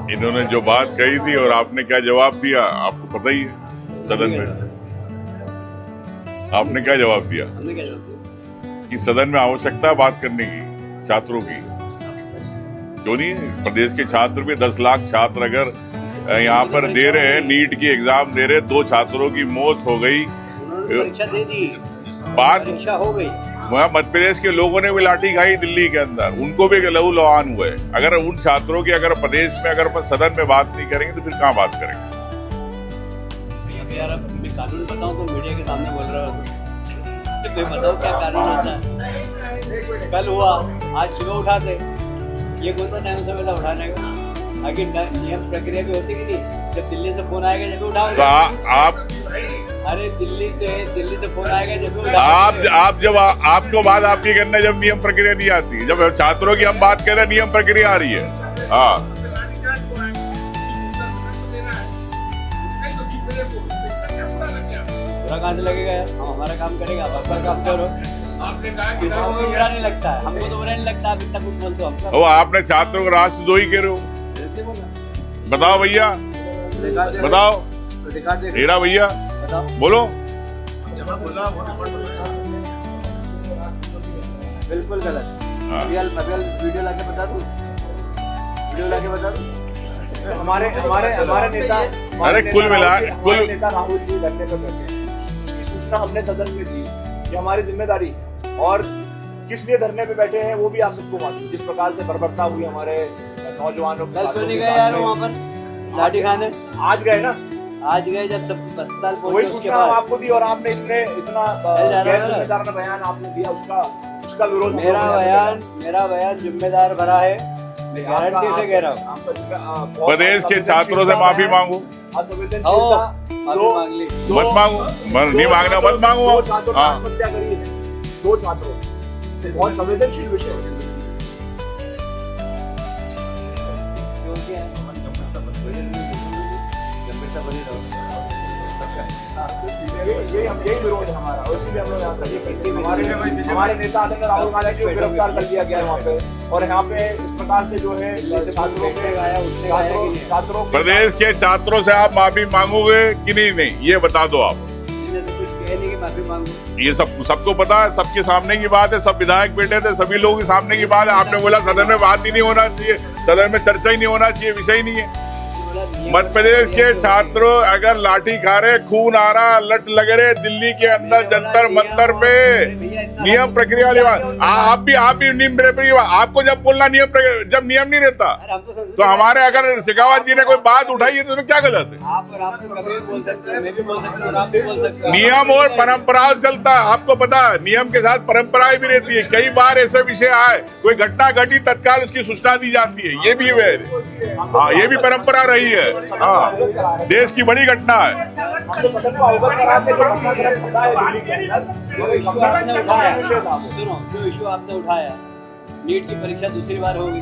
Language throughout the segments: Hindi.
इन्होंने जो बात कही थी और आपने क्या जवाब दिया आपको पता ही है। सदन में आपने क्या जवाब दिया कि सदन में आवश्यकता है बात करने की छात्रों की। क्यों नहीं? प्रदेश के छात्र भी 10 लाख छात्र अगर यहाँ पर दे रहे हैं, नीट की एग्जाम दे रहे, 2 छात्रों की मौत हो गई, परीक्षा दे दी, बात परीक्षा हो गई। वहाँ मध्य प्रदेश के लोगों ने भी लाठी खाई दिल्ली के अंदर, उनको भी लहू लुहान हुए। अगर उन छात्रों की अगर प्रदेश में अगर सदन में बात नहीं करेंगे तो फिर कहाँ बात करेंगे? यार अब कानून बताऊं तो मीडिया के सामने बोल रहा हूँ, तो कोई बताओ क्या कानून होता है? कल हुआ, आज सुबह उठाते, ये कौन सा टाइम समय था उठाने का? आखिर नियम प्रक्रिया भी होती कि नहीं? जब दिल्ली से फोन आएगा जब भी उठाओगे। तो आप अरे दिल्ली से फोन आएगा जब भी आप जब आपको बात आपकी करना जब नियम प्रक्रिया नहीं आती, जब छात्रों की हम बात कर रहे हैं नियम प्रक्रिया आ रही है। हाँ बुरा कहाँ से लगेगा यार? हम हमारा काम करेगा, आप अपना काम करो। आपने कहा कि बुरा नहीं लगता है, हमको तो बुरा नहीं लगता। आप इतना कुछ बोलते हो हमको। आपने छात्रों को राष्ट्रद्रोही कह रहे हो, बताओ भैया, बताओ हीरा भैया, बोलो। बिल्कुल गलत। वीडियो लाके बता दूं, हमारे नेता, अरे कुल मिला नेता राहुल जी धरने पर बैठे, इसकी सूचना हमने सदन में दी, ये हमारी जिम्मेदारी है। और किस लिए धरने पे बैठे हैं वो भी आप सबको मालूम। जिस प्रकार से बर्बरता हुई हमारे नौजवानों के साथ, नहीं गए यार वहाँ पर लाठी खाने? आज गए ना, आज गए जब सब अस्पताल पहुंचे, वही सूचना आपको दी और आपने इसने इतना जिम्मेदार बयान आपने दिया, उसका विरोध। मेरा बयान जिम्मेदार भरा है, गारंटी से कह रहा हूँ। प्रदेश के छात्रों से माफी मांगो, मत मांगो, नहीं मांगना मत मांगो। आत्महत्या करी है 2 छात्रों, बहुत संवेदनशील विषय है। यही विरोध है हमारा, इसीलिए हम लोग यहाँ पर हमारे नेता आदरणीय राहुल गांधी जी को गिरफ्तार कर लिया गया है वहाँ पे। और यहाँ पे इस प्रकार से जो है छात्रों प्रदेश के छात्रों से आप माफी मांगोगे कि नहीं? ये बता दो आप। ये सबको पता है, सबके सामने की बात है, सब विधायक बैठे थे, सभी लोगों के सामने की बात है। आपने बोला सदन में बात ही नहीं होना चाहिए, सदन में चर्चा ही नहीं होना चाहिए, विषय ही नहीं है। मध्य प्रदेश के छात्रों अगर लाठी खा रहे, खून आ रहा, लट लग रहे, दिल्ली के अंदर जंतर मंतर पे नियम प्रक्रिया वाली बात, आप भी नियम प्रक्रिया, आपको जब बोलना जब नियम नहीं रहता तो हमारे अगर शेखावत जी ने कोई बात उठाई है तो उसमें क्या गलत है? नियम और परंपरा चलता है, आपको पता है, नियम के साथ परंपराएं भी रहती है। कई बार ऐसे विषय आए, कोई घटना घटी, तत्काल उसकी सूचना दी जाती है, ये भी है। हाँ, ये भी परंपरा रही है। हाँ, देश की बड़ी घटना है। जो इशू आपने उठाया, नीट की परीक्षा दूसरी बार होगी,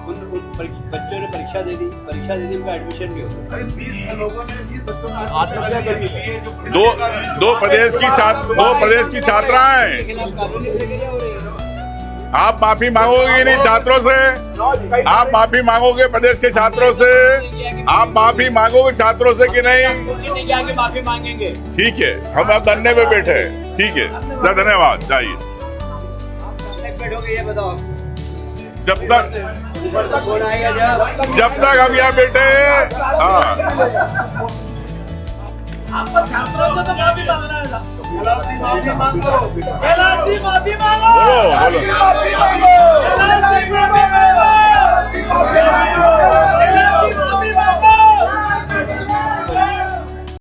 उन बच्चों ने परीक्षा दे दी, उनका एडमिशन भी हो गया। 20 लोगों ने 20 बच्चों ने आत्महत्या कर ली। दो प्रदेश की छात्राएं, आप माफी मांगोगे नहीं छात्रों से? आप माफी मांगोगे प्रदेश के छात्रों से? आप माफी मांगोगे छात्रों से कि नहीं? माफी मांगेंगे। ठीक है, हम अब धरने पे बैठे हैं। ठीक है, धन्यवाद। जाइए। ये बताओ, जब तक हम यहाँ बैठे हैं। हाँ, आपको छात्रों से तो माफी मांगना है। माफी मांगो। बोलो।